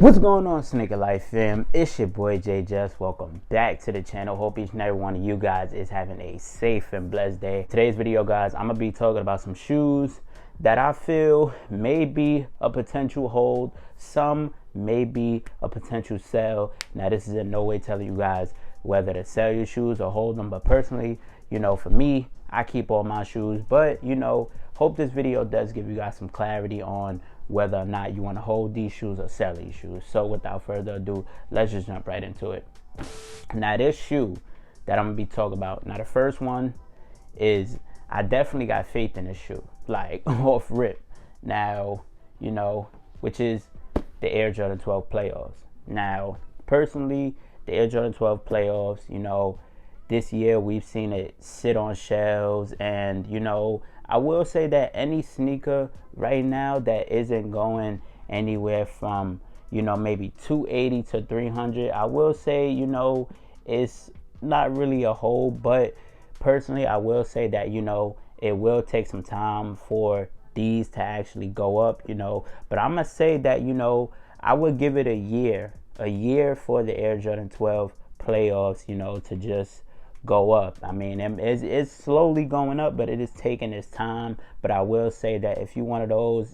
What's going on, Sneaker Life fam? It's your boy J-Jus. Welcome back to the channel. Hope each and every one of you guys is having a safe and blessed day. Today's video, guys, I'm gonna be talking about some shoes that I feel may be a potential hold, some may be a potential sell. Now, this is in no way telling you guys whether to sell your shoes or hold them, but personally, for me, I keep all my shoes, but hope this video does give you guys some clarity on whether or not you want to hold these shoes or sell these shoes. So without further ado, let's just jump right into it. Now, this shoe that I'm gonna be talking about, now the first one is, I definitely got faith in this shoe, like off rip. Now, which is the Air Jordan 12 playoffs. Now, personally, the Air Jordan 12 playoffs, this year we've seen it sit on shelves, and I will say that any sneaker right now that isn't going anywhere from maybe 280 to 300, I will say it's not really a hold, but personally I will say that it will take some time for these to actually go up, but I'm gonna say that I would give it a year for the Air Jordan 12 playoffs to just go up. I mean, it's slowly going up, but it is taking its time. But I will say that if you one of those,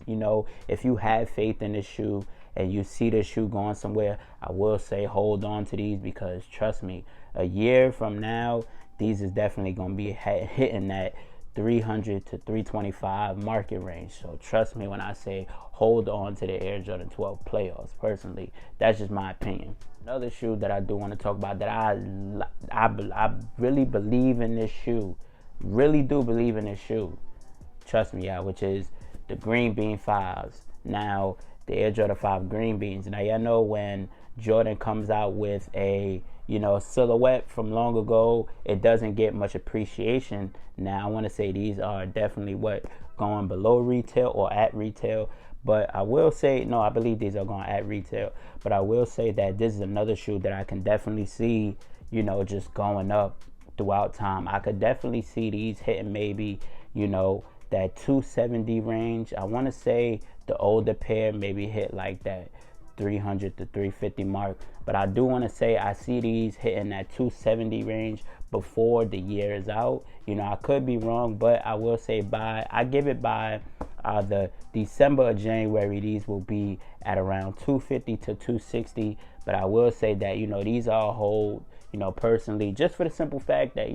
if you have faith in this shoe and you see this shoe going somewhere, I will say hold on to these, because trust me, a year from now, these is definitely going to be hitting that 300 to 325 market range. So trust me when I say hold on to the Air Jordan 12 playoffs. Personally, that's just my opinion. Another shoe that I do want to talk about that I really believe in this shoe, really do believe in this shoe, trust me, which is the Green Bean 5s. Now, the Air Jordan 5 Green Beans. Now, y'all know when Jordan comes out with a silhouette from long ago, it doesn't get much appreciation. Now, I want to say these are definitely going below retail or at retail. But I will say, no, I believe these are going at retail. But I will say that this is another shoe that I can definitely see, just going up throughout time. I could definitely see these hitting maybe, that 270 range. I want to say the older pair maybe hit like that 300 to 350 mark. But I do want to say I see these hitting that 270 range before the year is out. I could be wrong, but I will say I give it by the December or January, these will be at around 250 to 260. But I will say that these are a hold, personally, just for the simple fact that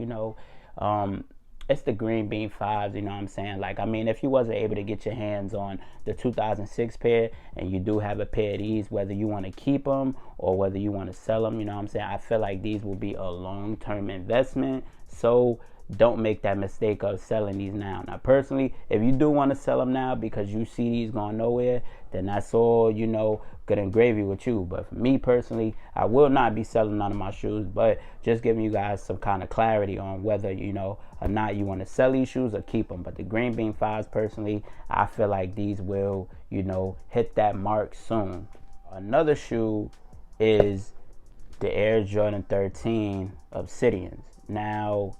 it's the Green Bean 5s, what I'm saying? Like, I mean, if you wasn't able to get your hands on the 2006 pair and you do have a pair of these, whether you want to keep them or whether you want to sell them, what I'm saying? I feel like these will be a long-term investment. So don't make that mistake of selling these now. Now, personally, if you do want to sell them now because you see these going nowhere, then that's all, good and gravy with you. But for me personally, I will not be selling none of my shoes, but just giving you guys some kind of clarity on whether, or not you want to sell these shoes or keep them. But the Green Bean 5s, personally, I feel like these will, hit that mark soon. Another shoe is the Air Jordan 13 Obsidians. Now,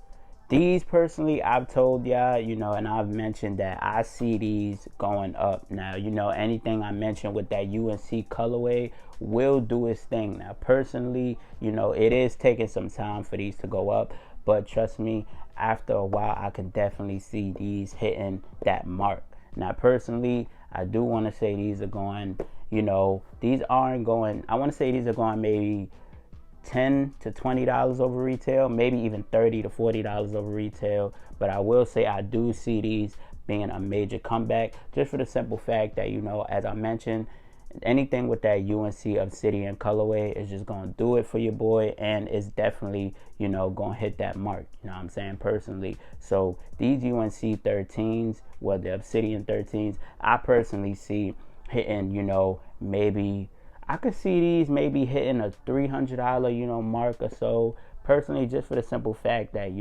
these personally, I've told y'all, and I've mentioned that I see these going up. Now, anything I mentioned with that UNC colorway will do its thing. Now, personally, it is taking some time for these to go up, but trust me, after a while, I can definitely see these hitting that mark. Now, personally, I do want to say these are going, these aren't going, I want to say these are going maybe $10 to $20 over retail, maybe even $30 to $40 over retail. But I will say I do see these being a major comeback, just for the simple fact that as I mentioned, anything with that UNC Obsidian colorway is just gonna do it for your boy, and it's definitely gonna hit that mark, what I'm saying, personally. So these UNC 13s, well, the Obsidian 13s, I personally see hitting maybe I could see these maybe hitting a $300, mark or so. Personally, just for the simple fact that,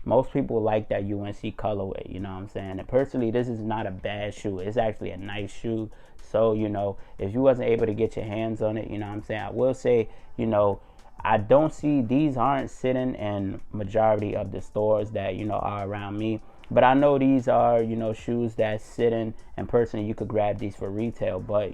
most people like that UNC colorway, what I'm saying? And personally, this is not a bad shoe. It's actually a nice shoe. So, if you wasn't able to get your hands on it, what I'm saying? I will say, I don't see, these aren't sitting in majority of the stores that, are around me. But I know these are, shoes that sit in, and personally, you could grab these for retail. But,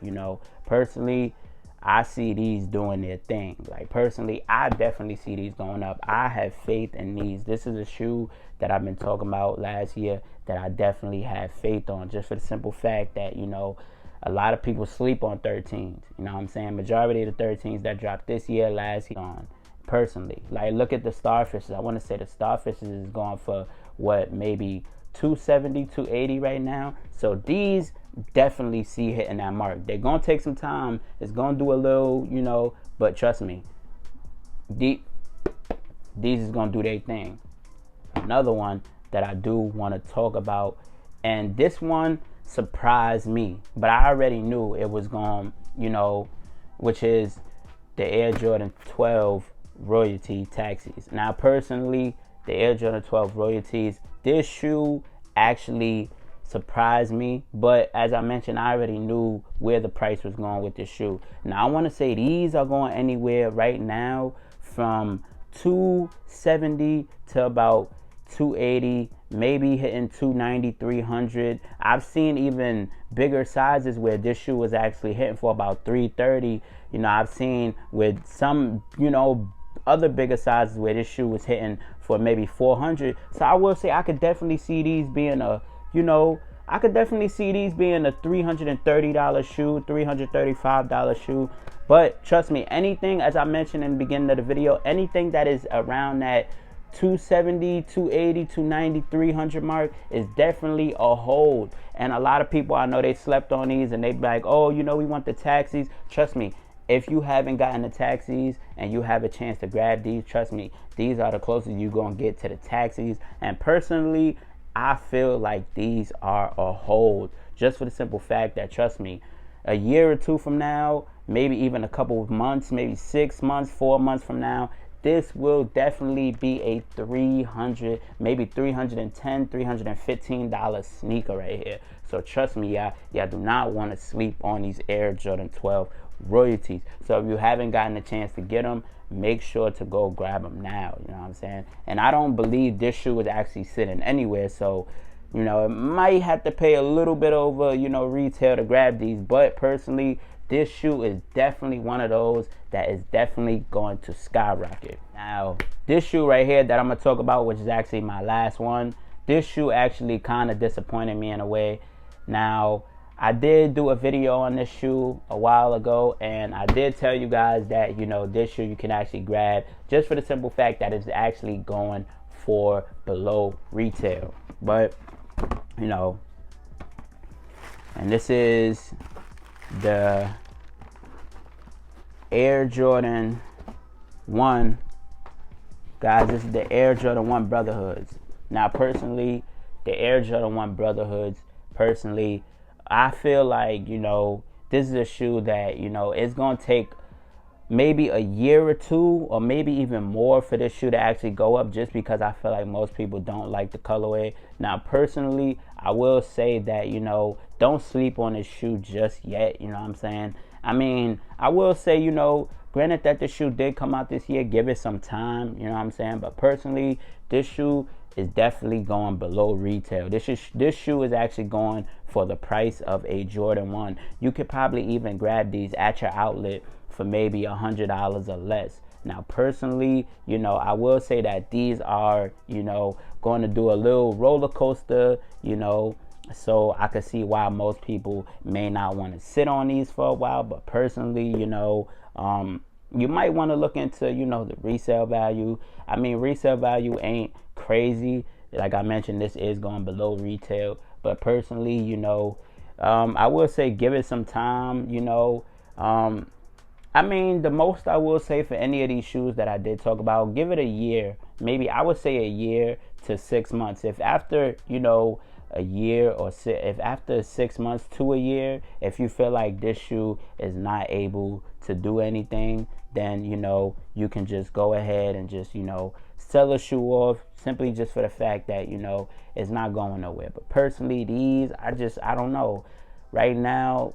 personally, I see these doing their thing. Like personally, I definitely see these going up. I have faith in these. This is a shoe that I've been talking about last year that I definitely have faith on, just for the simple fact that, you know, a lot of people sleep on 13s. You know what I'm saying? Majority of the 13s that dropped this year, last year on. Personally, like look at the Starfishes. I want to say the Starfishes is going for what, maybe 270, 280 right now. So these definitely see hitting that mark. They're gonna take some time. It's gonna do a little, you know, but trust me, these is gonna do their thing. Another one that I do want to talk about, and this one surprised me, but I already knew it was going, you know, which is the Air Jordan 12 royalty taxis. Now personally, the Air Jordan 12 royalties, this shoe actually surprised me, but as I mentioned, I already knew where the price was going with this shoe. Now I want to say these are going anywhere right now from 270 to about 280, maybe hitting 290, 300. I've seen even bigger sizes where this shoe was actually hitting for about 330. You know, I've seen with some, you know, other bigger sizes where this shoe was hitting for maybe 400. So I will say I could definitely see these being a, you know, I could definitely see these being a $330 shoe, $335 shoe. But trust me, anything, as I mentioned in the beginning of the video, anything that is around that 270, 280, 290, 300 mark is definitely a hold. And a lot of people, I know they slept on these and they be like, oh, you know, we want the taxis. Trust me, if you haven't gotten the taxis and you have a chance to grab these, trust me, these are the closest you're going to get to the taxis. And personally, I feel like these are a hold, just for the simple fact that, trust me, a year or two from now, maybe even a couple of months, maybe 6 months, 4 months from now, this will definitely be a $300, maybe $310, $315 sneaker right here. So trust me, y'all do not want to sleep on these Air Jordan 12 royalties. So if you haven't gotten a chance to get them, make sure to go grab them now. You know what I'm saying? And I don't believe this shoe is actually sitting anywhere. So, you know, it might have to pay a little bit over, you know, retail to grab these. But personally, this shoe is definitely one of those that is definitely going to skyrocket. Now, this shoe right here that I'm going to talk about, which is actually my last one, this shoe actually kind of disappointed me in a way. Now, I did do a video on this shoe a while ago, and I did tell you guys that, you know, this shoe you can actually grab just for the simple fact that it's actually going for below retail. But, you know, and this is the Air Jordan 1, guys. This is the Air Jordan 1 Brotherhoods. Now personally, the Air Jordan 1 Brotherhoods, personally, I feel like, you know, this is a shoe that, you know, it's gonna take maybe a year or two, or maybe even more, for this shoe to actually go up, just because I feel like most people don't like the colorway. Now personally, I will say that, you know, don't sleep on this shoe just yet. You know what I'm saying? I mean, I will say, you know, granted that this shoe did come out this year, give it some time, you know what I'm saying? But personally, this shoe is definitely going below retail. This shoe is actually going for the price of a Jordan 1. You could probably even grab these at your outlet for maybe $100 or less. Now personally, you know, I will say that these are, you know, going to do a little roller coaster, you know, so I could see why most people may not want to sit on these for a while. But personally, you know, you might want to look into, you know, the resale value. I mean, resale value ain't crazy. Like I mentioned, this is going below retail. But personally, you know, I will say give it some time, you know. I mean, the most I will say for any of these shoes that I did talk about, give it a year. Maybe I would say a year to 6 months. If after, you know, a year, or if after 6 months to a year, if you feel like this shoe is not able to do anything, then, you know, you can just go ahead and just, you know, sell a shoe off, simply just for the fact that, you know, it's not going nowhere. But personally, these, I don't know. Right now,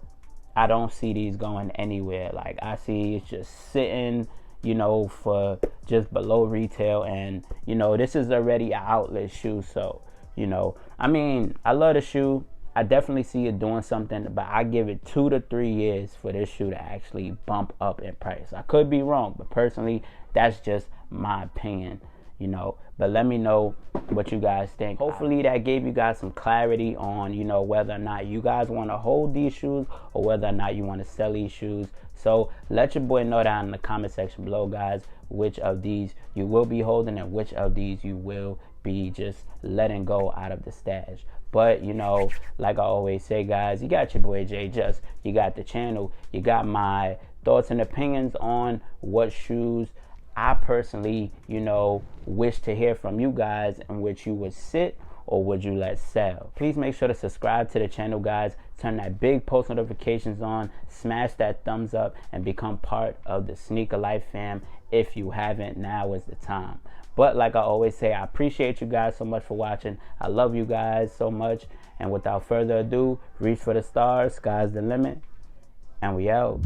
I don't see these going anywhere. Like, I see it's just sitting, you know, for just below retail. And, you know, this is already an outlet shoe. So, you know, I mean, I love the shoe. I definitely see it doing something, but I give it 2 to 3 years for this shoe to actually bump up in price. I could be wrong, but personally, that's just my opinion, you know. But let me know what you guys think. Hopefully that gave you guys some clarity on, you know, whether or not you guys want to hold these shoes or whether or not you want to sell these shoes. So let your boy know down in the comment section below, guys, which of these you will be holding and which of these you will be just letting go out of the stash. But, you know, like I always say, guys, you got your boy J-Jus, you got the channel, you got my thoughts and opinions on what shoes I personally, you know, wish to hear from you guys, in which you would sit or would you let sell. Please make sure to subscribe to the channel, guys. Turn that big post notifications on, smash that thumbs up, and become part of the Sneaker Life fam. If you haven't, now is the time. But like I always say, I appreciate you guys so much for watching. I love you guys so much. And without further ado, reach for the stars, sky's the limit, and we out.